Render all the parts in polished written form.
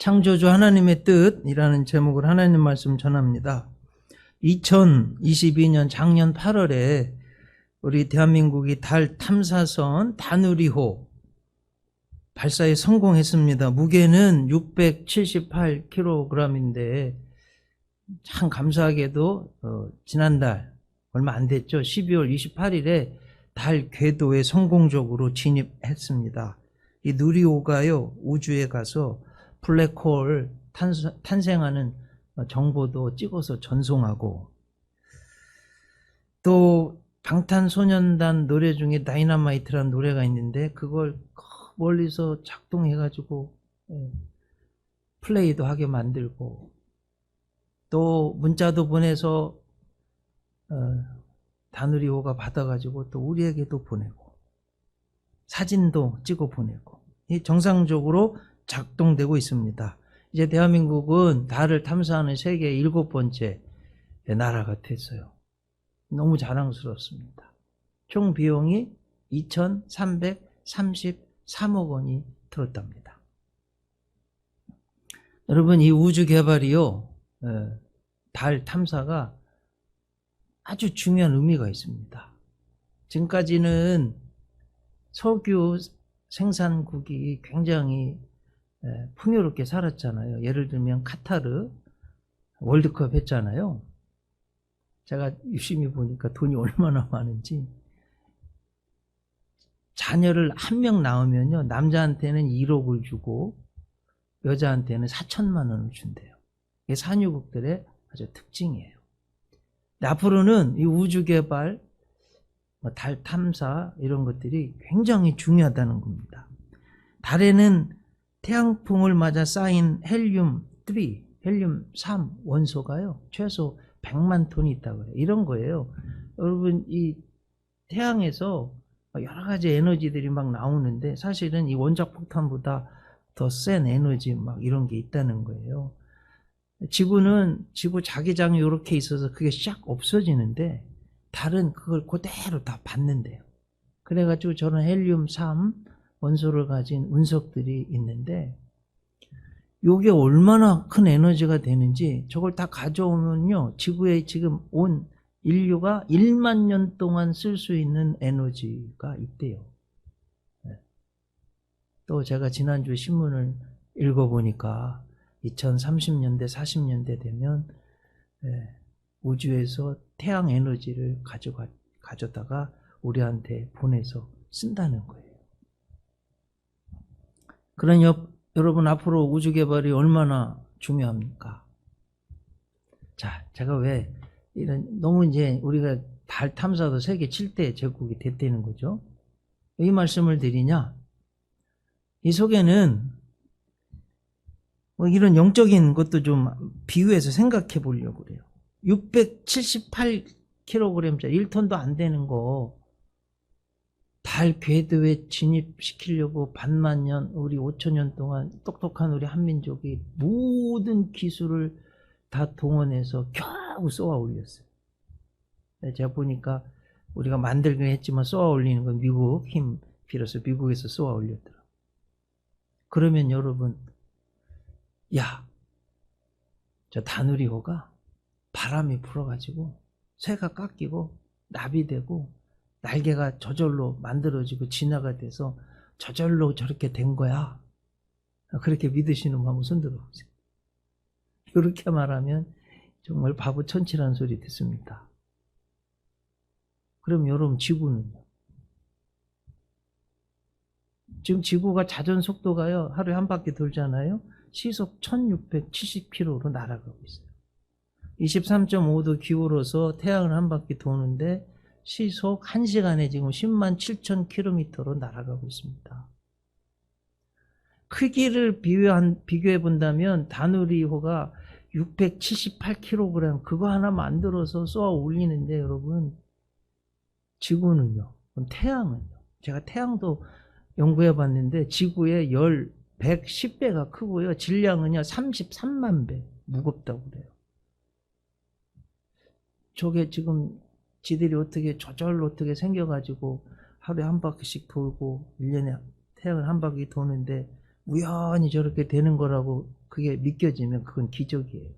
창조주 하나님의 뜻이라는 제목을 하나님 말씀 전합니다. 2022년 작년 8월에 우리 대한민국이 달 탐사선 다누리호 발사에 성공했습니다. 무게는 678kg인데 참 감사하게도 지난달 얼마 안 됐죠. 12월 28일에 달 궤도에 성공적으로 진입했습니다. 이 누리호가요, 우주에 가서 블랙홀 탄생하는 정보도 찍어서 전송하고, 또 방탄소년단 노래 중에 다이너마이트라는 노래가 있는데 그걸 멀리서 작동해가지고 플레이도 하게 만들고, 또 문자도 보내서 다누리호가 받아가지고 또 우리에게도 보내고 사진도 찍어 보내고, 이 정상적으로 작동되고 있습니다. 이제 대한민국은 달을 탐사하는 세계 7번째 나라가 됐어요. 너무 자랑스럽습니다. 총 비용이 2,333억 원이 들었답니다. 여러분, 이 우주 개발이요, 달 탐사가 아주 중요한 의미가 있습니다. 지금까지는 석유 생산국이 굉장히 풍요롭게 살았잖아요. 예를 들면 카타르 월드컵 했잖아요. 제가 유심히 보니까 돈이 얼마나 많은지, 자녀를 한 명 낳으면요, 남자한테는 1억을 주고 여자한테는 4천만 원을 준대요. 이게 산유국들의 아주 특징이에요. 앞으로는 이 우주 개발, 달 탐사 이런 것들이 굉장히 중요하다는 겁니다. 달에는 태양풍을 맞아 쌓인 헬륨 3 원소가요, 최소 100만 톤이 있다고 해요. 이런 거예요. 여러분, 이 태양에서 여러 가지 에너지들이 막 나오는데 사실은 이 원자폭탄보다 더 센 에너지 막 이런 게 있다는 거예요. 지구는 지구 자기장이 이렇게 있어서 그게 샥 없어지는데 달은 그걸 그대로 다 받는데요. 그래가지고 저런 헬륨 3 원소를 가진 운석들이 있는데, 이게 얼마나 큰 에너지가 되는지 저걸 다 가져오면요, 지구에 지금 온 인류가 1만 년 동안 쓸 수 있는 에너지가 있대요. 또 제가 지난주에 신문을 읽어보니까 2030년대 40년대 되면 우주에서 태양 에너지를 가져다가 우리한테 보내서 쓴다는 거예요. 그러니 여러분, 앞으로 우주 개발이 얼마나 중요합니까? 자, 제가 왜 너무 이제 우리가 달 탐사도 세계 7대 제국이 됐다는 거죠. 이 말씀을 드리냐? 이 속에는 이런 영적인 것도 좀 비유해서 생각해 보려고 그래요. 678kg짜리 1톤도 안 되는 거 달 궤도에 진입시키려고 반만 년, 우리 5천년 동안 똑똑한 우리 한민족이 모든 기술을 다 동원해서 겨우 쏘아 올렸어요. 제가 보니까 우리가 만들긴 했지만 쏘아 올리는 건 미국 힘 빌어서 미국에서 쏘아 올렸더라고요. 그러면 여러분, 야, 저 다누리호가 바람이 불어가지고 새가 깎이고 나비 되고 날개가 저절로 만들어지고 진화가 돼서 저절로 저렇게 된 거야. 그렇게 믿으시는 분 한번 손들어 보세요. 이렇게 말하면 정말 바보 천치라는 소리 듣습니다. 그럼 여러분, 지구는요? 지금 지구가 자전 속도가요, 하루에 한 바퀴 돌잖아요. 시속 1670km로 날아가고 있어요. 23.5도 기울어서 태양을 한 바퀴 도는데 시속 1시간에 지금 10만 7천 km로 날아가고 있습니다. 크기를 비교해 본다면 다누리호가 678kg 그거 하나 만들어서 쏘아 올리는데, 여러분, 지구는요, 태양은요, 제가 태양도 연구해 봤는데 지구의 110배가 크고요, 질량은요 33만 배 무겁다고 그래요. 저게 지금 지들이 어떻게 저절로 어떻게 생겨가지고 하루에 한 바퀴씩 돌고 1년에 태양을 한 바퀴 도는데 우연히 저렇게 되는 거라고 그게 믿겨지면 그건 기적이에요.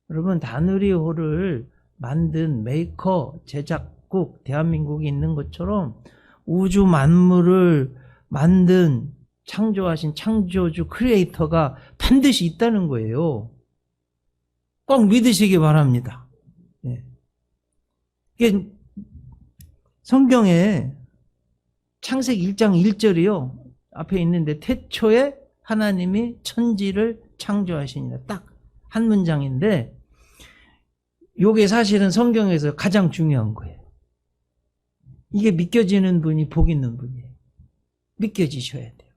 여러분, 다누리호를 만든 메이커, 제작국, 대한민국이 있는 것처럼 우주 만물을 만든 창조하신 창조주 크리에이터가 반드시 있다는 거예요. 꼭 믿으시기 바랍니다. 예. 이게 성경에 창세기 1장 1절이요. 앞에 있는데 태초에 하나님이 천지를 창조하시니라. 딱 한 문장인데 이게 사실은 성경에서 가장 중요한 거예요. 이게 믿겨지는 분이 복 있는 분이에요. 믿겨지셔야 돼요.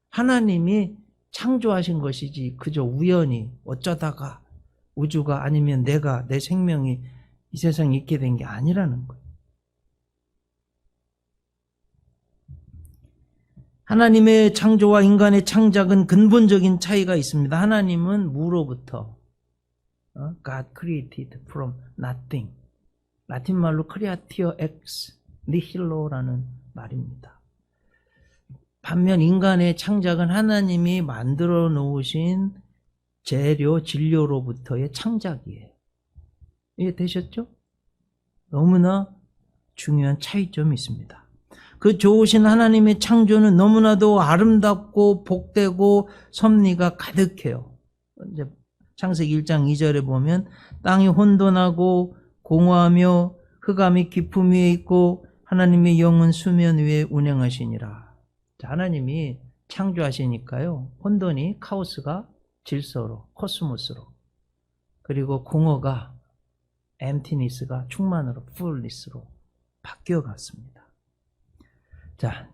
하나님이 창조하신 것이지 그저 우연히 어쩌다가 우주가 아니면 내가 내 생명이 이 세상에 있게 된 게 아니라는 거예요. 하나님의 창조와 인간의 창작은 근본적인 차이가 있습니다. 하나님은 무로부터 God created from nothing. 라틴 말로 creatio ex nihillo라는 말입니다. 반면 인간의 창작은 하나님이 만들어 놓으신 재료, 진료로부터의 창작이에요. 이해되셨죠? 너무나 중요한 차이점이 있습니다. 그 좋으신 하나님의 창조는 너무나도 아름답고 복되고 섭리가 가득해요. 이제 창세기 1장 2절에 보면 땅이 혼돈하고 공허하며 흑암이 깊음 위에 있고 하나님의 영은 수면 위에 운행하시니라. 자, 하나님이 창조하시니까요. 혼돈이 카오스가 질서로, 코스모스로, 그리고 공허가 엠티니스가 충만으로, 풀리스로 바뀌어갔습니다. 자,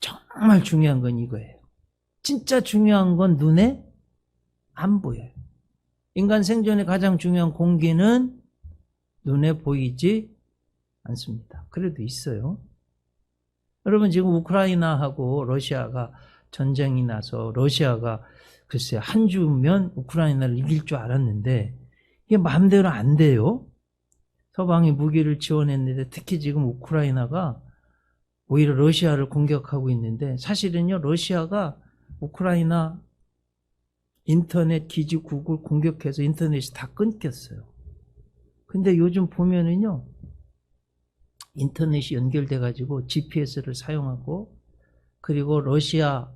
정말 중요한 건 이거예요. 진짜 중요한 건 눈에 안 보여요. 인간 생존에 가장 중요한 공기는 눈에 보이지 않습니다. 그래도 있어요. 여러분, 지금 우크라이나하고 러시아가 전쟁이 나서 러시아가 글쎄요, 한 주면 우크라이나를 이길 줄 알았는데 이게 마음대로 안 돼요. 서방이 무기를 지원했는데 특히 지금 우크라이나가 오히려 러시아를 공격하고 있는데 사실은요, 러시아가 우크라이나 인터넷 기지국을 공격해서 인터넷이 다 끊겼어요. 근데 요즘 보면은요, 인터넷이 연결돼가지고 GPS를 사용하고 그리고 러시아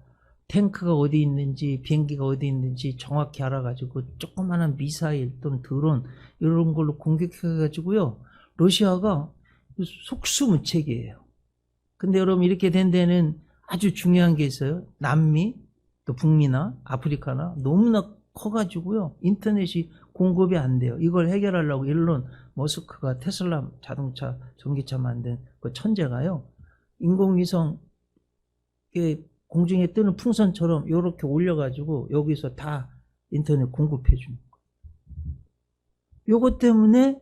탱크가 어디 있는지 비행기가 어디 있는지 정확히 알아가지고 조그마한 미사일 또는 드론 이런 걸로 공격해가지고요, 러시아가 속수무책이에요. 근데 여러분, 이렇게 된 데는 아주 중요한 게 있어요. 남미, 또 북미나 아프리카나 너무나 커가지고요, 인터넷이 공급이 안 돼요. 이걸 해결하려고 일론 머스크가 테슬라 자동차, 전기차 만든 그 천재가요, 인공위성 공중에 뜨는 풍선처럼 이렇게 올려가지고 여기서 다 인터넷 공급해 주는 거예요. 요것 때문에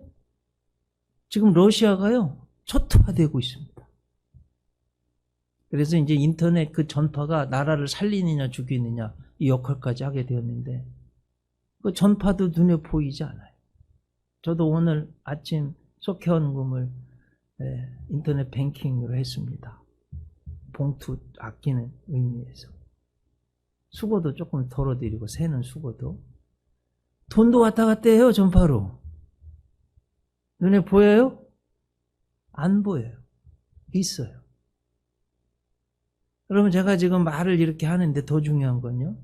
지금 러시아가요, 초토화되고 있습니다. 그래서 이제 인터넷 그 전파가 나라를 살리느냐 죽이느냐 이 역할까지 하게 되었는데 그 전파도 눈에 보이지 않아요. 저도 오늘 아침 속회원금을 인터넷 뱅킹으로 했습니다. 봉투 아끼는 의미에서. 수고도 조금 덜어드리고 새는 수고도. 돈도 왔다 갔다 해요, 전파로. 눈에 보여요? 안 보여요. 있어요. 여러분, 제가 지금 말을 이렇게 하는데 더 중요한 건요,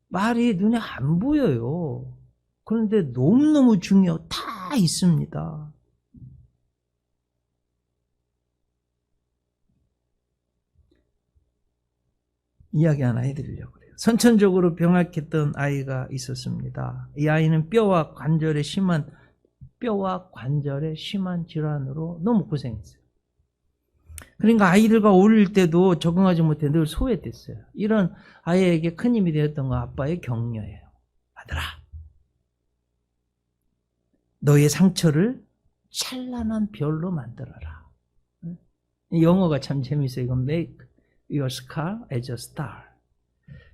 말이 눈에 안 보여요. 그런데 너무너무 중요해요. 다 있습니다. 이야기 하나 해드리려고 그래요. 선천적으로 병약했던 아이가 있었습니다. 이 아이는 뼈와 관절에 심한 질환으로 너무 고생했어요. 그러니까 아이들과 어울릴 때도 적응하지 못해 늘 소외됐어요. 이런 아이에게 큰 힘이 되었던 건 아빠의 격려예요. 아들아, 너의 상처를 찬란한 별로 만들어라. 영어가 참 재밌어요. 이건 make your scar as a star.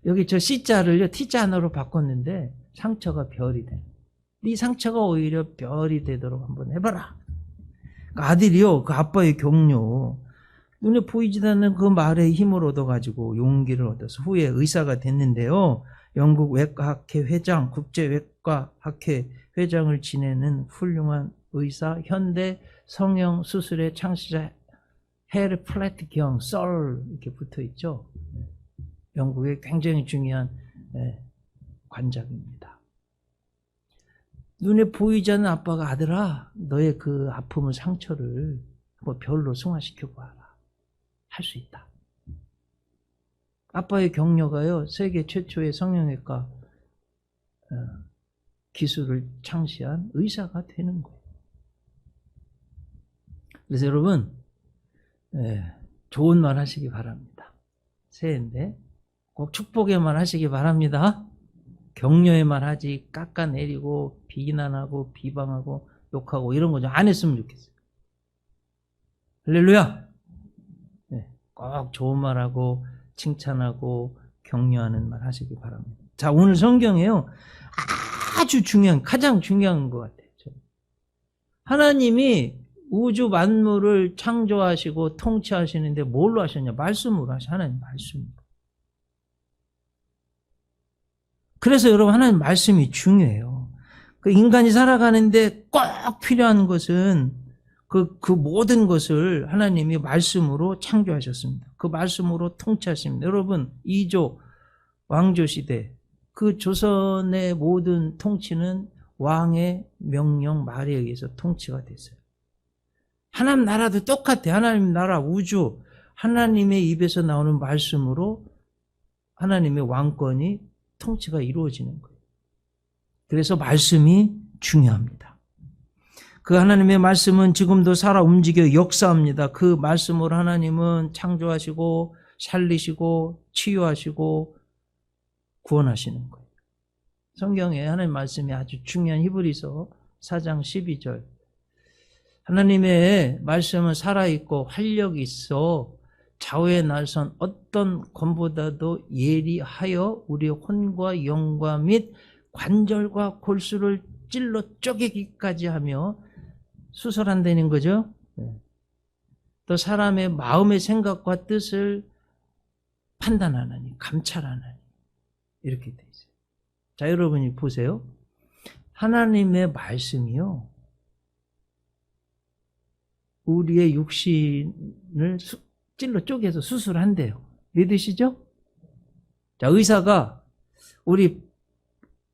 여기 저 C자를요, T자로 바꿨는데 상처가 별이 돼. 네 상처가 오히려 별이 되도록 한번 해봐라. 아들이요, 그 아빠의 격려. 눈에 보이지도 않는 그 말에 힘을 얻어가지고 용기를 얻어서 후에 의사가 됐는데요. 영국 외과학회 회장, 국제외과학회 회장을 지내는 훌륭한 의사, 현대 성형 수술의 창시자 헤르 플래트 경, 썰 이렇게 붙어 있죠. 영국의 굉장히 중요한 관장입니다. 눈에 보이지 않는 아빠가 아들아, 너의 그 아픔을 상처를 뭐 별로 승화시켜 봐라. 할 수 있다. 아빠의 격려가요, 세계 최초의 성형외과 기술을 창시한 의사가 되는 거예요. 그래서 여러분, 좋은 말 하시기 바랍니다. 새해인데 꼭 축복의 말 하시기 바랍니다. 격려의 말 하지 깎아내리고 비난하고 비방하고 욕하고 이런 거 좀 안 했으면 좋겠어요. 할렐루야. 꼭 좋은 말하고 칭찬하고 격려하는 말 하시기 바랍니다. 자, 오늘 성경에요, 아주 중요한, 가장 중요한 것 같아요. 하나님이 우주 만물을 창조하시고 통치하시는데 뭘로 하셨냐? 말씀으로 하셔. 하나님 말씀으로. 그래서 여러분, 하나님 말씀이 중요해요. 그 인간이 살아가는데 꼭 필요한 것은 그 모든 것을 하나님이 말씀으로 창조하셨습니다. 그 말씀으로 통치하십니다. 여러분, 이조 왕조 시대, 그 조선의 모든 통치는 왕의 명령 말에 의해서 통치가 됐어요. 하나님 나라도 똑같아요. 하나님 나라, 우주, 하나님의 입에서 나오는 말씀으로 하나님의 왕권이 통치가 이루어지는 거예요. 그래서 말씀이 중요합니다. 그 하나님의 말씀은 지금도 살아 움직여 역사합니다. 그 말씀으로 하나님은 창조하시고 살리시고 치유하시고 구원하시는 거예요. 성경에 하나님 말씀이 아주 중요한 히브리서 4장 12절. 하나님의 말씀은 살아있고 활력이 있어 좌우의 날선 어떤 검보다도 예리하여 우리의 혼과 영과 및 관절과 골수를 찔러 쪼개기까지 하며 수술한다는 거죠. 또 사람의 마음의 생각과 뜻을 판단하나니, 감찰하나니, 이렇게 돼 있어요. 자, 여러분이 보세요. 하나님의 말씀이요, 우리의 육신을 찔러 쪼개서 수술한대요. 믿으시죠? 자, 의사가 우리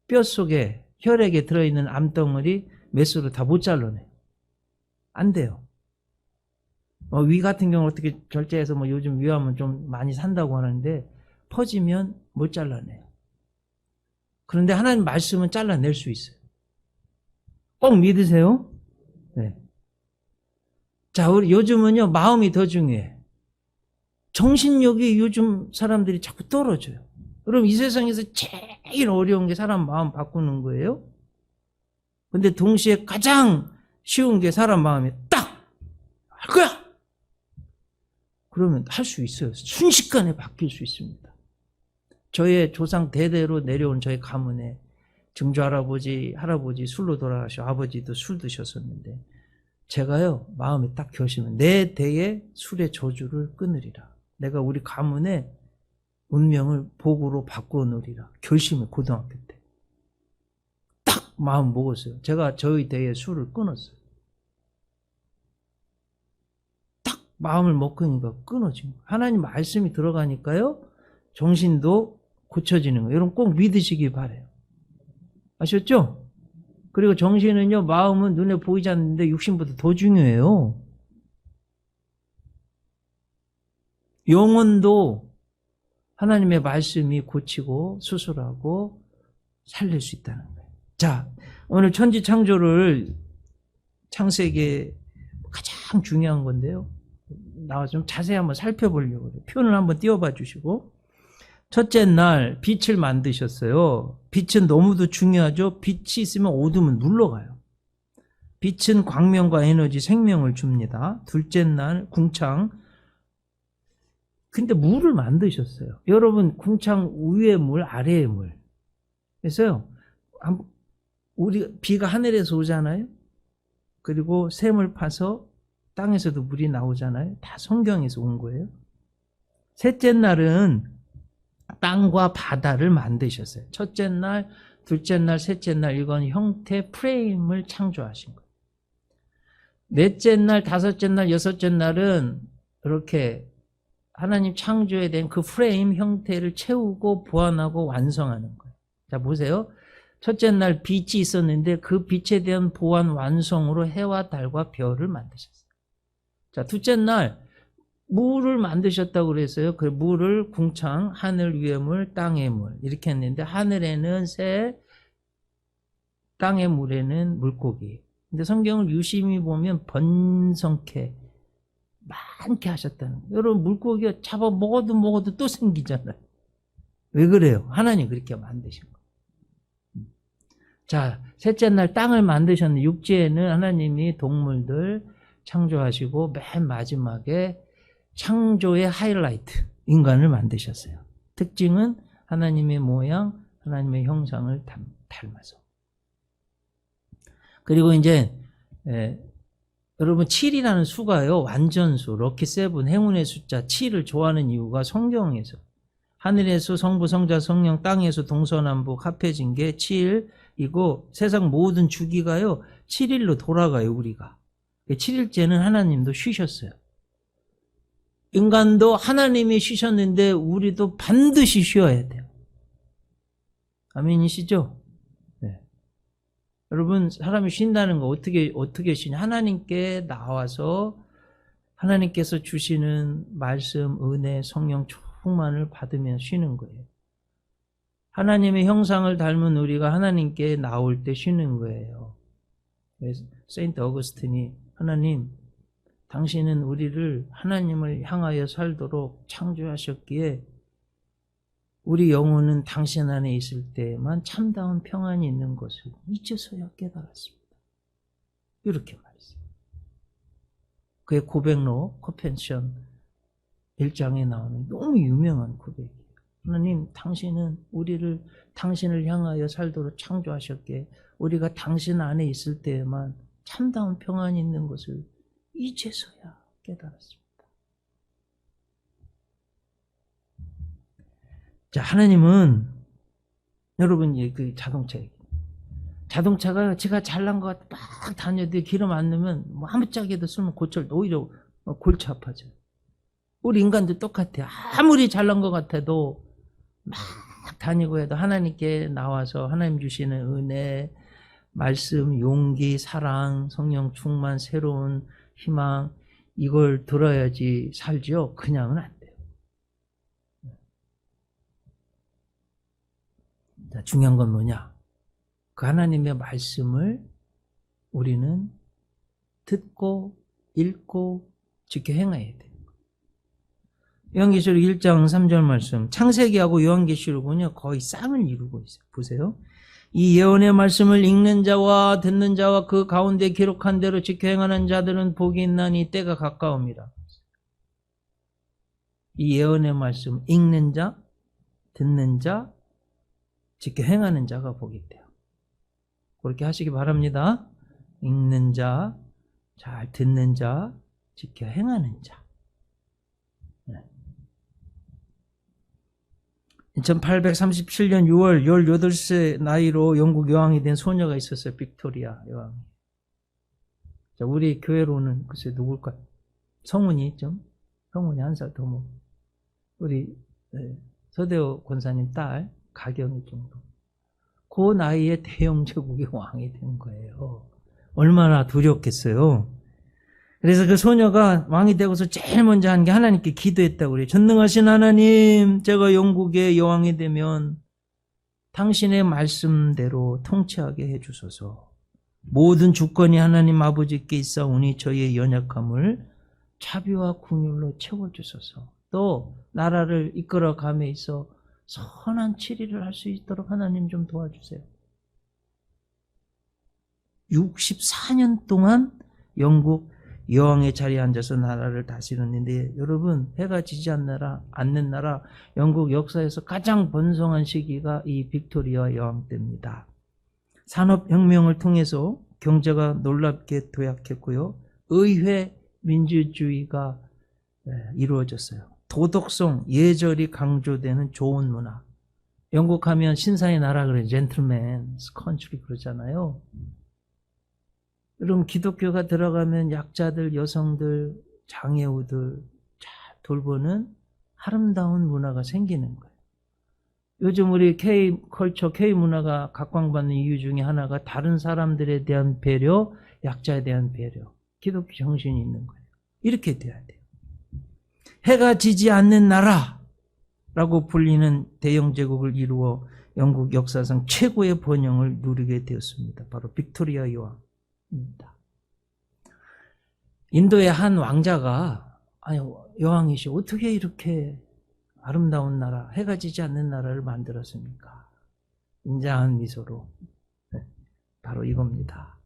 뼛속에 혈액에 들어있는 암덩어리 메스로 다 못 잘라내요. 안 돼요. 위 같은 경우 어떻게 결제해서 요즘 위암은 좀 많이 산다고 하는데 퍼지면 못 잘라내요. 그런데 하나님 말씀은 잘라낼 수 있어요. 꼭 믿으세요. 네. 자, 우리 요즘은요, 마음이 더 중요해. 정신력이 요즘 사람들이 자꾸 떨어져요. 그럼 이 세상에서 제일 어려운 게 사람 마음 바꾸는 거예요. 근데 동시에 가장 쉬운 게 사람 마음이 딱! 할 거야! 그러면 할 수 있어요. 순식간에 바뀔 수 있습니다. 저의 조상 대대로 내려온 저희 가문에 증조할아버지, 할아버지 술로 돌아가시고 아버지도 술 드셨었는데 제가요, 마음에 딱 결심을, 내 대에 술의 저주를 끊으리라. 내가 우리 가문의 운명을 복으로 바꾸어 놓으리라. 결심을 고등학교 때. 딱 마음 먹었어요. 제가 저희 대에 술을 끊었어요. 딱 마음을 먹으니까 끊어진 거예요. 하나님 말씀이 들어가니까요, 정신도 고쳐지는 거예요. 여러분 꼭 믿으시기 바라요. 아셨죠? 그리고 정신은요, 마음은 눈에 보이지 않는데 육신보다 더 중요해요. 영혼도 하나님의 말씀이 고치고 수술하고 살릴 수 있다는 거예요. 자, 오늘 천지 창조를 창세기에 가장 중요한 건데요. 나와서 좀 자세히 한번 살펴보려고 해요. 표를 한번 띄워봐 주시고. 첫째 날 빛을 만드셨어요. 빛은 너무도 중요하죠. 빛이 있으면 어둠은 물러가요. 빛은 광명과 에너지, 생명을 줍니다. 둘째 날 궁창. 근데 물을 만드셨어요. 여러분, 궁창 위의 물, 아래의 물. 그래서요, 우리 비가 하늘에서 오잖아요. 그리고 샘을 파서 땅에서도 물이 나오잖아요. 다 성경에서 온 거예요. 셋째 날은 땅과 바다를 만드셨어요. 첫째 날, 둘째 날, 셋째 날 이건 형태 프레임을 창조하신 거예요. 넷째 날, 다섯째 날, 여섯째 날은 이렇게 하나님 창조에 대한 그 프레임 형태를 채우고 보완하고 완성하는 거예요. 자, 보세요. 첫째 날 빛이 있었는데 그 빛에 대한 보완 완성으로 해와 달과 별을 만드셨어요. 자, 둘째 날 물을 만드셨다고 그랬어요. 그 물을 궁창, 하늘 위의 물, 땅의 물 이렇게 했는데 하늘에는 새, 땅의 물에는 물고기. 근데 성경을 유심히 보면 번성케 많게 하셨다는 거예요. 여러분 물고기가 잡아 먹어도 또 생기잖아요. 왜 그래요? 하나님 그렇게 만드신 거예요. 자, 셋째 날 땅을 만드셨는데 육지에는 하나님이 동물들 창조하시고 맨 마지막에 창조의 하이라이트 인간을 만드셨어요. 특징은 하나님의 모양, 하나님의 형상을 닮아서. 그리고 이제 여러분 7이라는 수가요. 완전수, 럭키 세븐, 행운의 숫자 7을 좋아하는 이유가 성경에서 하늘에서 성부, 성자, 성령, 땅에서 동서남북 합해진 게 7이고 세상 모든 주기가요. 7일로 돌아가요. 우리가. 7일째는 하나님도 쉬셨어요. 인간도 하나님이 쉬셨는데 우리도 반드시 쉬어야 돼요. 아멘이시죠? 네. 여러분 사람이 쉰다는 거 어떻게 쉬냐? 하나님께 나와서 하나님께서 주시는 말씀, 은혜, 성령 충만을 받으며 쉬는 거예요. 하나님의 형상을 닮은 우리가 하나님께 나올 때 쉬는 거예요. 세인트 어거스틴이 하나님, 당신은 우리를 하나님을 향하여 살도록 창조하셨기에 우리 영혼은 당신 안에 있을 때에만 참다운 평안이 있는 것을 이제서야 깨달았습니다. 이렇게 말했어요. 그의 고백록 커펜션 1장에 나오는 너무 유명한 고백이에요. 하나님, 당신은 우리를 당신을 향하여 살도록 창조하셨기에 우리가 당신 안에 있을 때에만 참다운 평안이 있는 것을 이제서야 깨달았습니다. 자, 하나님은 여러분 그 자동차가 제가 잘난 것 같아 막 다녀도 기름 안 넣으면 뭐 아무짝에도 쓰면 오히려 골치 아파져요. 우리 인간도 똑같아요. 아무리 잘난 것 같아도 막 다니고 해도 하나님께 나와서 하나님 주시는 은혜, 말씀, 용기, 사랑, 성령 충만, 새로운 희망 이걸 들어야지 살죠. 그냥은 안 돼요. 자, 중요한 건 뭐냐? 그 하나님의 말씀을 우리는 듣고 읽고 지켜 행해야 돼요. 요한계시록 1장 3절 말씀, 창세기하고 요한계시록은요 거의 쌍을 이루고 있어요. 보세요. 이 예언의 말씀을 읽는 자와 듣는 자와 그 가운데 기록한 대로 지켜 행하는 자들은 복이 있나니 때가 가까웁니다. 이 예언의 말씀 읽는 자, 듣는 자, 지켜 행하는 자가 복이 있대요. 그렇게 하시기 바랍니다. 읽는 자, 잘 듣는 자, 지켜 행하는 자. 1837년 6월 18세 나이로 영국 여왕이 된 소녀가 있었어요. 빅토리아 여왕. 자, 우리 교회로는 글쎄 누굴까요? 성훈이 한 살 더 먹고. 우리 서대호 권사님 딸 가경이 정도. 그 나이에 대영 제국의 왕이 된 거예요. 얼마나 두렵겠어요. 그래서 그 소녀가 왕이 되고서 제일 먼저 한 게 하나님께 기도했다고 그래요. 전능하신 하나님, 제가 영국의 여왕이 되면 당신의 말씀대로 통치하게 해주소서. 모든 주권이 하나님 아버지께 있사오니 저희의 연약함을 자비와 긍휼로 채워주소서. 또 나라를 이끌어감에 있어 선한 치리를 할 수 있도록 하나님 좀 도와주세요. 64년 동안 영국 여왕의 자리에 앉아서 나라를 다스렸는데 여러분 해가 지지 않는 나라 영국 역사에서 가장 번성한 시기가 이 빅토리아 여왕 때입니다. 산업혁명을 통해서 경제가 놀랍게 도약했고요. 의회, 민주주의가 이루어졌어요. 도덕성, 예절이 강조되는 좋은 문화. 영국 하면 신사의 나라 그래, 젠틀맨스 컨트리 그러잖아요. 여러분 기독교가 들어가면 약자들, 여성들, 장애우들 잘 돌보는 아름다운 문화가 생기는 거예요. 요즘 우리 K컬처, K문화가 각광받는 이유 중에 하나가 다른 사람들에 대한 배려, 약자에 대한 배려, 기독교 정신이 있는 거예요. 이렇게 돼야 돼요. 해가 지지 않는 나라라고 불리는 대영제국을 이루어 영국 역사상 최고의 번영을 누리게 되었습니다. 바로 빅토리아 여왕입니다. 인도의 한 왕자가 여왕이시 어떻게 이렇게 아름다운 나라, 해가 지지 않는 나라를 만들었습니까? 인자한 미소로 바로 이겁니다.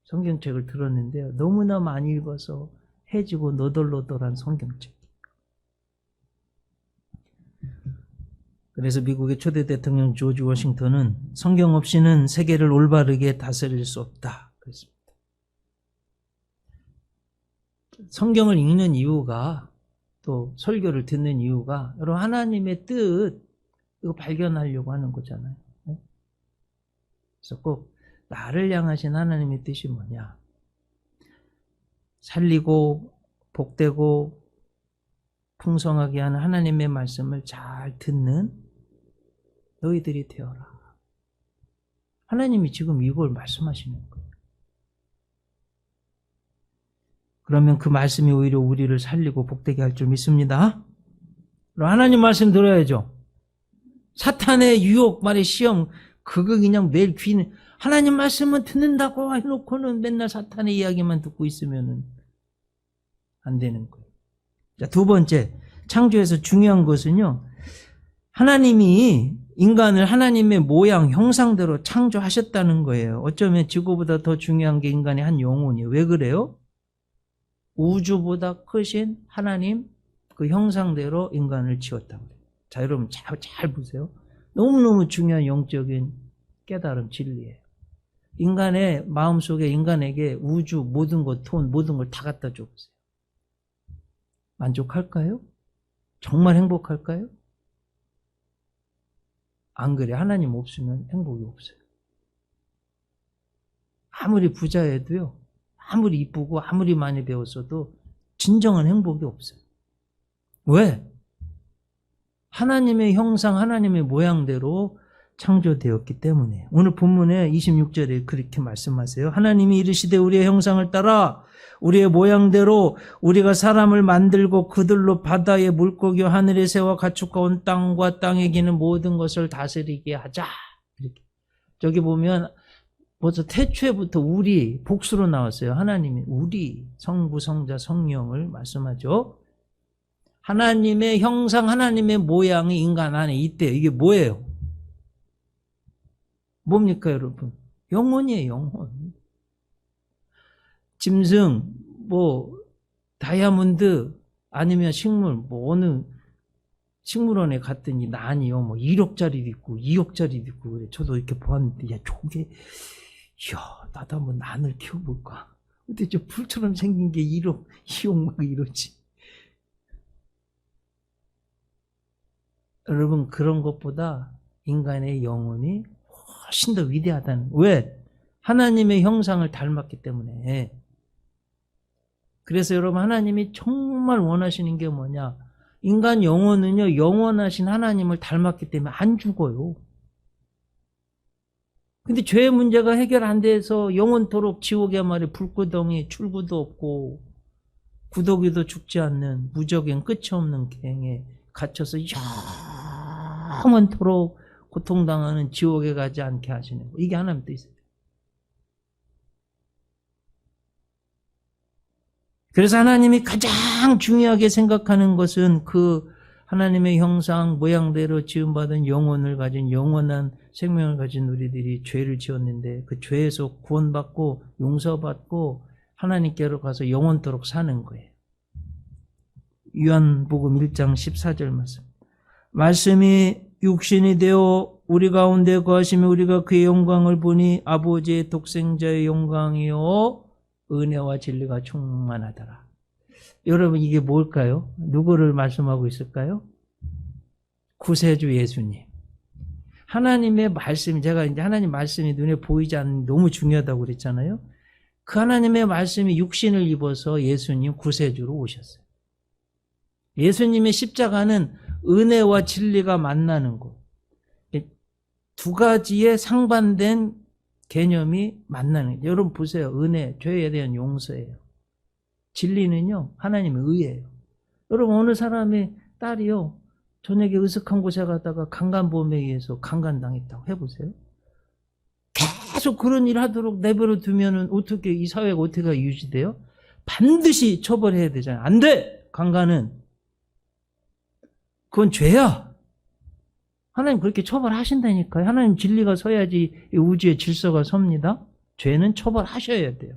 성경책을 들었는데요. 너무나 많이 읽어서 해지고 너덜너덜한 성경책. 그래서 미국의 초대 대통령 조지 워싱턴은 성경 없이는 세계를 올바르게 다스릴 수 없다 그랬습니다. 성경을 읽는 이유가, 또 설교를 듣는 이유가 여러분 하나님의 뜻 이거 발견하려고 하는 거잖아요. 그래서 꼭 나를 향하신 하나님의 뜻이 뭐냐, 살리고 복되고 풍성하게 하는 하나님의 말씀을 잘 듣는 너희들이 되어라. 하나님이 지금 이걸 말씀하시는 거예요. 그러면 그 말씀이 오히려 우리를 살리고 복되게 할 줄 믿습니다. 그럼 하나님 말씀 들어야죠. 사탄의 유혹, 말의 시험, 그거 그냥 매일 귀는, 하나님 말씀은 듣는다고 해놓고는 맨날 사탄의 이야기만 듣고 있으면 안 되는 거예요. 자, 두 번째, 창조에서 중요한 것은요, 하나님이 인간을 하나님의 모양, 형상대로 창조하셨다는 거예요. 어쩌면 지구보다 더 중요한 게 인간의 한 영혼이에요. 왜 그래요? 우주보다 크신 하나님 그 형상대로 인간을 지었다고 그래요. 자, 여러분 잘 보세요. 너무너무 중요한 영적인 깨달음, 진리예요. 인간의 마음속에 인간에게 우주, 모든 것, 돈, 모든 걸 다 갖다 줘보세요. 만족할까요? 정말 행복할까요? 안 그래. 하나님 없으면 행복이 없어요. 아무리 부자여도요, 아무리 이쁘고 아무리 많이 배웠어도 진정한 행복이 없어요. 왜? 하나님의 형상, 하나님의 모양대로 창조되었기 때문에. 오늘 본문에 26절에 그렇게 말씀하세요. 하나님이 이르시되 우리의 형상을 따라 우리의 모양대로 우리가 사람을 만들고 그들로 바다의 물고기와 하늘의 새와 가축과 온 땅과 땅에 기는 모든 것을 다스리게 하자. 이렇게. 저기 보면 벌써 태초에부터 우리, 복수로 나왔어요. 하나님이 우리, 성부, 성자, 성령을 말씀하죠. 하나님의 형상, 하나님의 모양이 인간 안에 있대요. 이게 뭐예요? 뭡니까, 여러분? 영혼이에요, 영혼. 짐승, 다이아몬드, 아니면 식물, 어느 식물원에 갔더니 난이요, 1억짜리도 있고, 2억짜리도 있고, 그래. 저도 이렇게 보았는데, 나도 한번 난을 키워볼까? 근데 저 풀처럼 생긴 게 1억, 2억 막 이러지. 여러분, 그런 것보다 인간의 영혼이 훨씬 더 위대하다는. 왜? 하나님의 형상을 닮았기 때문에. 그래서 여러분, 하나님이 정말 원하시는 게 뭐냐? 인간 영혼은요, 영원하신 하나님을 닮았기 때문에 안 죽어요. 근데 죄의 문제가 해결 안 돼서 영원토록 지옥의 말에 불구덩이, 출구도 없고 구더기도 죽지 않는 무적행 끝이 없는 갱에 갇혀서 영원토록 고통당하는 지옥에 가지 않게 하시는 거. 이게 하나님 뜻이에요. 그래서 하나님이 가장 중요하게 생각하는 것은 그 하나님의 형상, 모양대로 지음받은 영혼을 가진, 영원한 생명을 가진 우리들이 죄를 지었는데 그 죄에서 구원받고 용서받고 하나님께로 가서 영원토록 사는 거예요. 요한복음 1장 14절 말씀. 말씀이 육신이 되어 우리 가운데 거하시며 우리가 그의 영광을 보니 아버지의 독생자의 영광이요 은혜와 진리가 충만하더라. 여러분 이게 뭘까요? 누구를 말씀하고 있을까요? 구세주 예수님. 하나님의 말씀, 제가 이제 하나님 말씀이 눈에 보이지 않는 너무 중요하다고 그랬잖아요. 그 하나님의 말씀이 육신을 입어서 예수님 구세주로 오셨어요. 예수님의 십자가는 은혜와 진리가 만나는 곳. 두 가지의 상반된 개념이 만나는 거예요. 여러분 보세요. 은혜, 죄에 대한 용서예요. 진리는요, 하나님의 의예요. 여러분 어느 사람의 딸이요, 저녁에 으슥한 곳에 가다가 강간범에 의해서 강간당했다고 해보세요. 계속 그런 일 하도록 내버려 두면은 어떻게 이 사회가 어떻게 유지돼요? 반드시 처벌해야 되잖아요. 안 돼! 강간은. 그건 죄야. 하나님 그렇게 처벌하신다니까요. 하나님 진리가 서야지 우주의 질서가 섭니다. 죄는 처벌하셔야 돼요.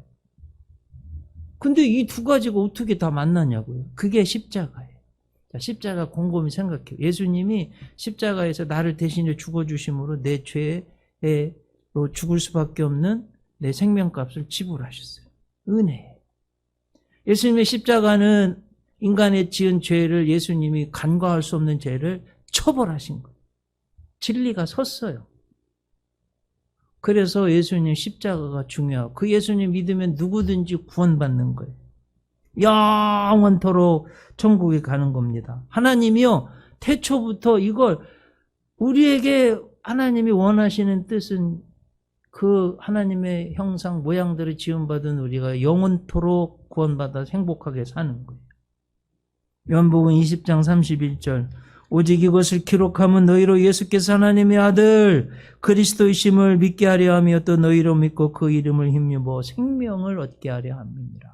근데 이 두 가지가 어떻게 다 만나냐고요. 그게 십자가예요. 자, 십자가 곰곰이 생각해요. 예수님이 십자가에서 나를 대신해 죽어주심으로 내 죄로 죽을 수밖에 없는 내 생명값을 지불하셨어요. 은혜예요. 예수님의 십자가는 인간의 지은 죄를, 예수님이 간과할 수 없는 죄를 처벌하신 거예요. 진리가 섰어요. 그래서 예수님 십자가가 중요하고, 그 예수님 믿으면 누구든지 구원받는 거예요. 영원토록 천국에 가는 겁니다. 하나님이요, 태초부터 이걸 우리에게 하나님이 원하시는 뜻은 그 하나님의 형상 모양대로 지음받은 우리가 영원토록 구원받아 행복하게 사는 거예요. 요한복음 20장 31절, 오직 이것을 기록하면 너희로 예수께서 하나님의 아들 그리스도이심을 믿게 하려 하며 또 너희로 믿고 그 이름을 힘입어 생명을 얻게 하려 함이니라.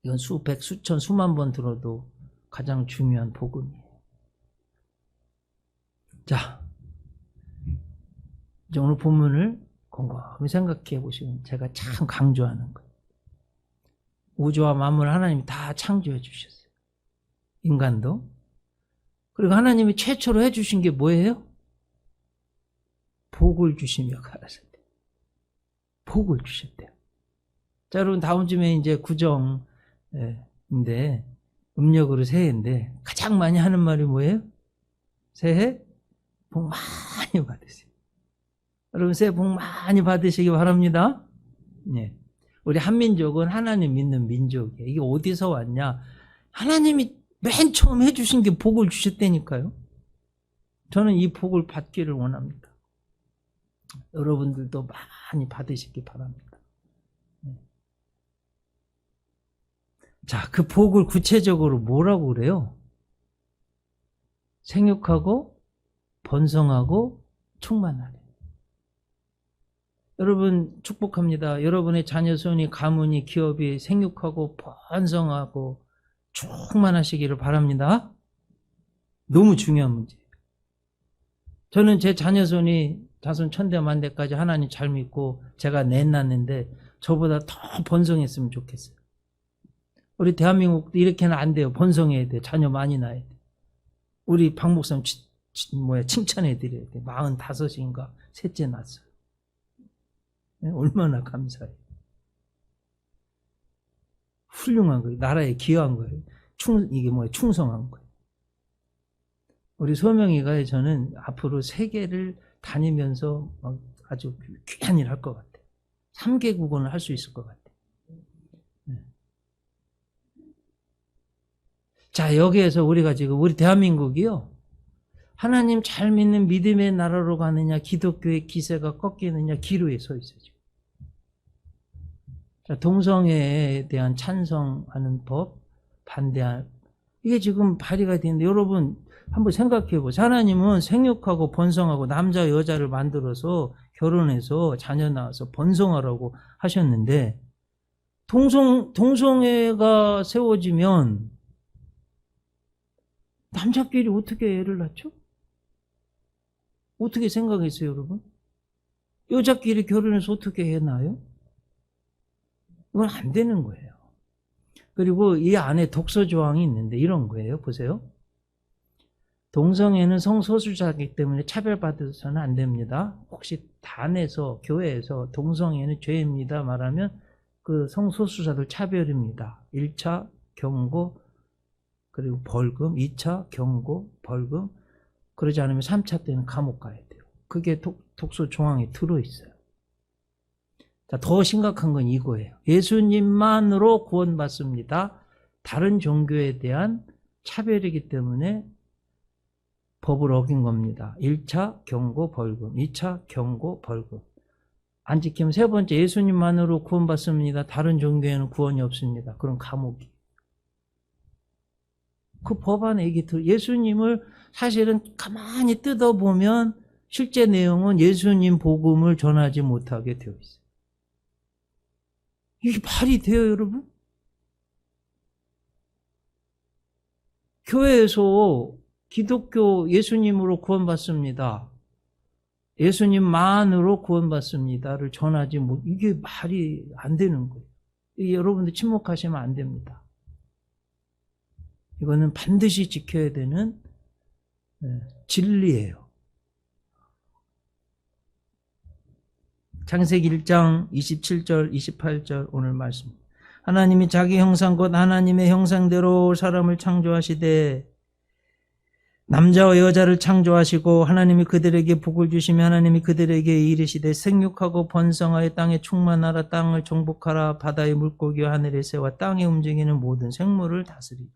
이건 수백, 수천, 수만 번 들어도 가장 중요한 복음이에요. 자, 이제 오늘 본문을 곰곰이 생각해 보시면 제가 참 강조하는 거예요. 우주와 만물 하나님이 다 창조해 주셨어요. 인간도. 그리고 하나님이 최초로 해주신 게 뭐예요? 복을 주시며 가라사대. 복을 주셨대요. 자, 여러분 다음 주에 이제 구정인데 음력으로 새해인데 가장 많이 하는 말이 뭐예요? 새해 복 많이 받으세요. 여러분 새해 복 많이 받으시기 바랍니다. 네. 우리 한민족은 하나님 믿는 민족이에요. 이게 어디서 왔냐? 하나님이 맨 처음 해주신 게 복을 주셨다니까요. 저는 이 복을 받기를 원합니다. 여러분들도 많이 받으시기 바랍니다. 자, 그 복을 구체적으로 뭐라고 그래요? 생육하고 번성하고 충만하래. 여러분 축복합니다. 여러분의 자녀손이, 가문이, 기업이 생육하고 번성하고 충만하시기를 바랍니다. 너무 중요한 문제예요. 저는 제 자녀손이 자손 천대만대까지 하나님 잘 믿고 제가 냈놨는데 저보다 더 번성했으면 좋겠어요. 우리 대한민국도 이렇게는 안 돼요. 번성해야 돼요. 자녀 많이 낳아야 돼요. 우리 박 목사님 칭찬해 드려야 돼요. 45인가 셋째 낳았어요. 얼마나 감사해요. 훌륭한 거예요. 나라에 기여한 거예요. 충성한 거예요. 우리 소명이가 저는 앞으로 세계를 다니면서 아주 귀한 일 할 것 같아요. 3개국어는 할 수 있을 것 같아요. 자, 여기에서 우리가 지금 우리 대한민국이요, 하나님 잘 믿는 믿음의 나라로 가느냐, 기독교의 기세가 꺾이느냐, 기로에 서 있어요. 지금. 자, 동성애에 대한 찬성하는 법, 이게 지금 발의가 되는데, 여러분 한번 생각해 보세요. 하나님은 생육하고 번성하고 남자 여자를 만들어서 결혼해서 자녀 낳아서 번성하라고 하셨는데, 동성애가 세워지면 남자끼리 어떻게 애를 낳죠? 어떻게 생각했어요, 여러분? 여자끼리 결혼해서 어떻게 애 낳아요? 이건 안 되는 거예요. 그리고 이 안에 독서 조항이 있는데 이런 거예요. 보세요. 동성애는 성소수자이기 때문에 차별받아서는 안 됩니다. 혹시 단에서 교회에서 동성애는 죄입니다 말하면 그 성소수자들 차별입니다. 1차 경고 그리고 벌금, 2차 경고 벌금, 그러지 않으면 3차 때는 감옥 가야 돼요. 그게 독소 조항에 들어있어요. 자, 더 심각한 건 이거예요. 예수님만으로 구원받습니다. 다른 종교에 대한 차별이기 때문에 법을 어긴 겁니다. 1차 경고 벌금, 2차 경고 벌금. 안 지키면 세 번째, 예수님만으로 구원받습니다. 다른 종교에는 구원이 없습니다. 그럼 감옥이. 그 법안에 이게 예수님을 사실은 가만히 뜯어보면 실제 내용은 예수님 복음을 전하지 못하게 되어 있어요. 이게 말이 돼요, 여러분? 교회에서 기독교 예수님으로 구원받습니다. 예수님만으로 구원받습니다를 전하지 못, 이게 말이 안 되는 거예요. 여러분들 침묵하시면 안 됩니다. 이거는 반드시 지켜야 되는 진리예요. 창세기 1장 27절 28절 오늘 말씀. 하나님이 자기 형상 곧 하나님의 형상대로 사람을 창조하시되 남자와 여자를 창조하시고 하나님이 그들에게 복을 주시며 하나님이 그들에게 이르시되 생육하고 번성하여 땅에 충만하라 땅을 정복하라 바다의 물고기와 하늘의 새와 땅에 움직이는 모든 생물을 다스리라.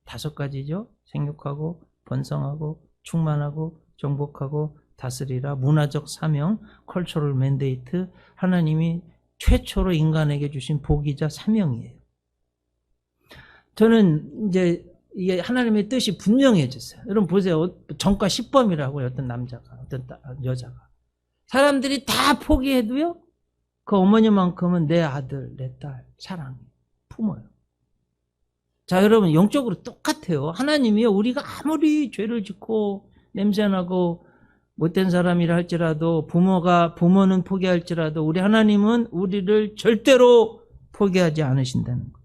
5가지죠. 생육하고 번성하고 충만하고 정복하고 다스리라. 문화적 사명, 컬처럴 맨데이트, 하나님이 최초로 인간에게 주신 복이자 사명이에요. 저는 이제 이게 하나님의 뜻이 분명해졌어요. 여러분 보세요. 전과 10범이라고요. 어떤 남자가, 어떤 여자가. 사람들이 다 포기해도요. 그 어머니만큼은 내 아들, 내 딸 사랑해. 품어요. 자, 여러분 영적으로 똑같아요. 하나님이요. 우리가 아무리 죄를 짓고 냄새나고 못된 사람이라 할지라도 부모는 포기할지라도 우리 하나님은 우리를 절대로 포기하지 않으신다는 거.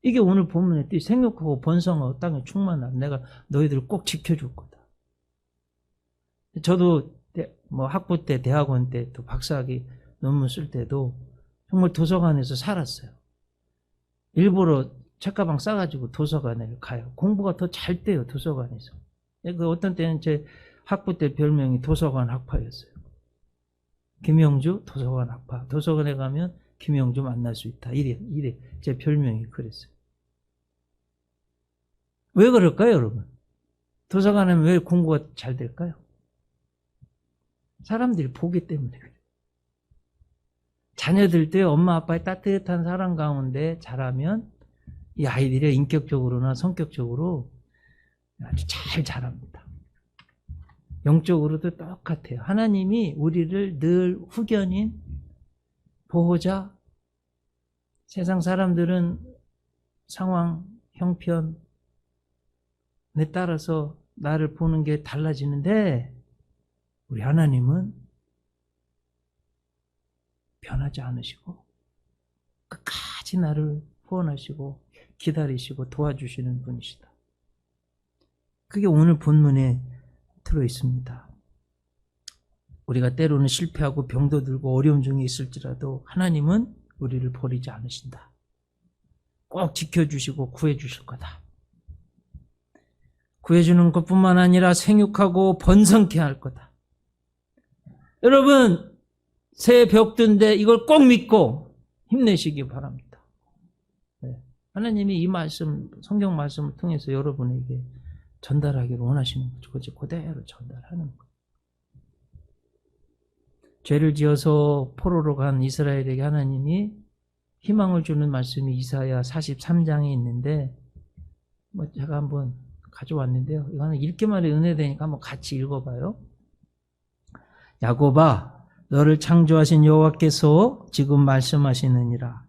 이게 오늘 본문의 뜻, 생육하고 번성하고 땅에 충만한 내가 너희들을 꼭 지켜줄 거다. 저도 학부 때, 대학원 때, 또 박사학위 논문 쓸 때도 정말 도서관에서 살았어요. 일부러 책가방 싸가지고 도서관에 가요. 공부가 더 잘 돼요, 도서관에서. 그 어떤 때는 제 학부 때 별명이 도서관 학파였어요. 김영주 도서관 학파. 도서관에 가면 김영주 만날 수 있다. 이래 제 별명이 그랬어요. 왜 그럴까요, 여러분? 도서관에 왜 공부가 잘 될까요? 사람들이 보기 때문에 그래요. 자녀들도 엄마 아빠의 따뜻한 사랑 가운데 자라면 이 아이들이 인격적으로나 성격적으로 아주 잘 자랍니다. 영적으로도 똑같아요. 하나님이 우리를 늘 후견인, 보호자, 세상 사람들은 상황, 형편에 따라서 나를 보는 게 달라지는데 우리 하나님은 변하지 않으시고 끝까지 나를 후원하시고 기다리시고 도와주시는 분이시다. 그게 오늘 본문에 들어있습니다. 우리가 때로는 실패하고 병도 들고 어려움 중에 있을지라도 하나님은 우리를 버리지 않으신다. 꼭 지켜주시고 구해주실 거다. 구해주는 것뿐만 아니라 생육하고 번성케 할 거다. 여러분 새 벽두인데 이걸 꼭 믿고 힘내시기 바랍니다. 네. 하나님이 이 말씀, 성경 말씀을 통해서 여러분에게 전달하기를 원하시는 거죠. 그것이 그대로 전달하는 거예요. 죄를 지어서 포로로 간 이스라엘에게 하나님이 희망을 주는 말씀이 이사야 43장에 있는데 제가 한번 가져왔는데요. 이거는 읽기만 해도 은혜되니까 한번 같이 읽어봐요. 야곱아, 너를 창조하신 여호와께서 지금 말씀하시느니라.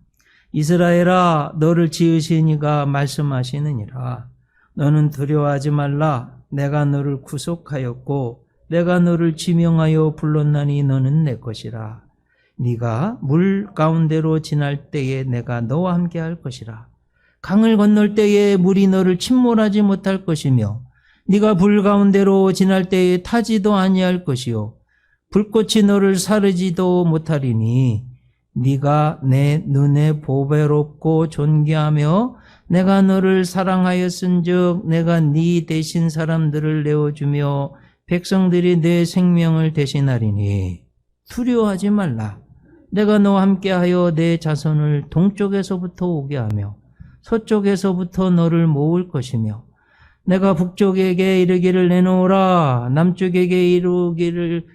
이스라엘아, 너를 지으신 이가 말씀하시느니라. 너는 두려워하지 말라. 내가 너를 구속하였고 내가 너를 지명하여 불렀나니 너는 내 것이라. 네가 물 가운데로 지날 때에 내가 너와 함께 할 것이라. 강을 건널 때에 물이 너를 침몰하지 못할 것이며 네가 불 가운데로 지날 때에 타지도 아니할 것이요 불꽃이 너를 사르지도 못하리니 네가 내 눈에 보배롭고 존귀하며 내가 너를 사랑하였은즉 내가 네 대신 사람들을 내어주며 백성들이 내 생명을 대신하리니 두려워하지 말라. 내가 너와 함께하여 내 자손을 동쪽에서부터 오게 하며 서쪽에서부터 너를 모을 것이며 내가 북쪽에게 이르기를 내놓으라 남쪽에게 이르기를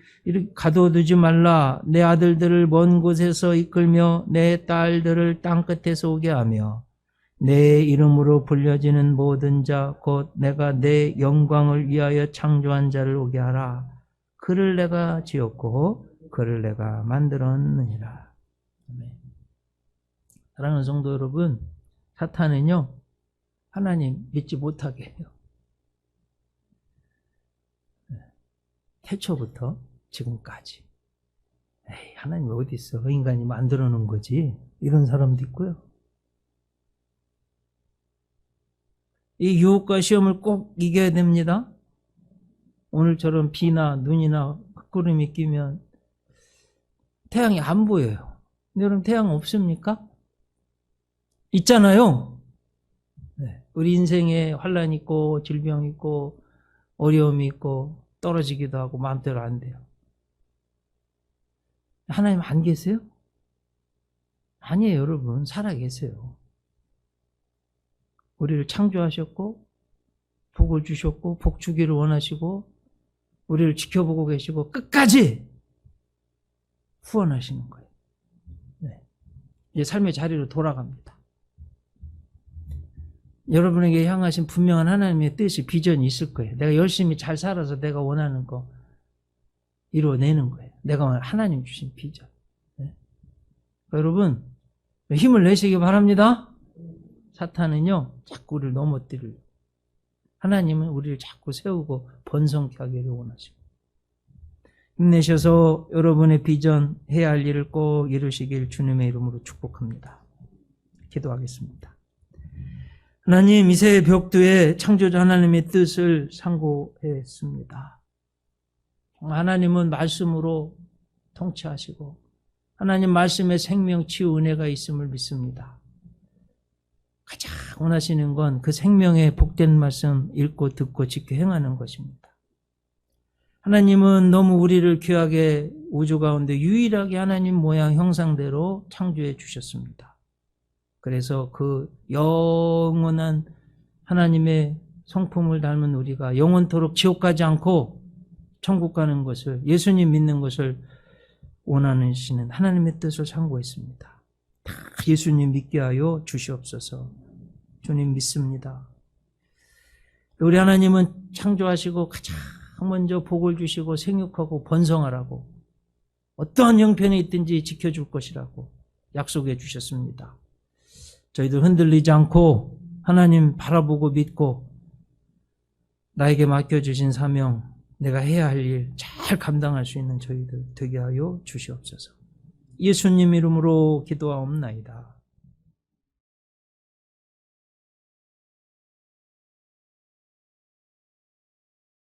가둬두지 말라. 내 아들들을 먼 곳에서 이끌며 내 딸들을 땅끝에서 오게 하며 내 이름으로 불려지는 모든 자 곧 내가 내 영광을 위하여 창조한 자를 오게 하라. 그를 내가 지었고 그를 내가 만들었느니라. 사랑하는 성도 여러분, 사탄은요 하나님 믿지 못하게 해요. 태초부터 지금까지. 에이, 하나님 어디 있어? 인간이 만들어 놓은 거지. 이런 사람도 있고요. 이 유혹과 시험을 꼭 이겨야 됩니다. 오늘처럼 비나 눈이나 흙구름이 끼면 태양이 안 보여요. 여러분 태양 없습니까? 있잖아요. 네. 우리 인생에 환란이 있고 질병이 있고 어려움이 있고 떨어지기도 하고 마음대로 안 돼요. 하나님 안 계세요? 아니에요, 여러분. 살아 계세요. 우리를 창조하셨고 복을 주셨고 복 주기를 원하시고 우리를 지켜보고 계시고 끝까지 후원하시는 거예요. 네. 이제 삶의 자리로 돌아갑니다. 여러분에게 향하신 분명한 하나님의 뜻이 비전이 있을 거예요. 내가 열심히 잘 살아서 내가 원하는 거 이루어내는 거예요. 내가 하나님 주신 비전. 네. 여러분 힘을 내시기 바랍니다. 사탄은요 자꾸 우리를 넘어뜨려요. 하나님은 우리를 자꾸 세우고 번성케 하기를 원하시고 힘내셔서 여러분의 비전 해야 할 일을 꼭 이루시길 주님의 이름으로 축복합니다. 기도하겠습니다. 하나님, 이새 벽두에 창조자 하나님의 뜻을 상고했습니다. 하나님은 말씀으로 통치하시고 하나님 말씀에 생명, 치유, 은혜가 있음을 믿습니다. 가장 원하시는 건 그 생명의 복된 말씀 읽고 듣고 지켜 행하는 것입니다. 하나님은 너무 우리를 귀하게 우주 가운데 유일하게 하나님 모양 형상대로 창조해 주셨습니다. 그래서 그 영원한 하나님의 성품을 닮은 우리가 영원토록 지옥 가지 않고 천국 가는 것을, 예수님 믿는 것을 원하시는 하나님의 뜻을 상고했습니다. 다 예수님 믿게 하여 주시옵소서. 주님 믿습니다. 우리 하나님은 창조하시고 가장 먼저 복을 주시고 생육하고 번성하라고 어떠한 형편에 있든지 지켜줄 것이라고 약속해 주셨습니다. 저희들 흔들리지 않고 하나님 바라보고 믿고 나에게 맡겨주신 사명, 내가 해야 할 일 잘 감당할 수 있는 저희들 되게 하여 주시옵소서. 예수님 이름으로 기도하옵나이다.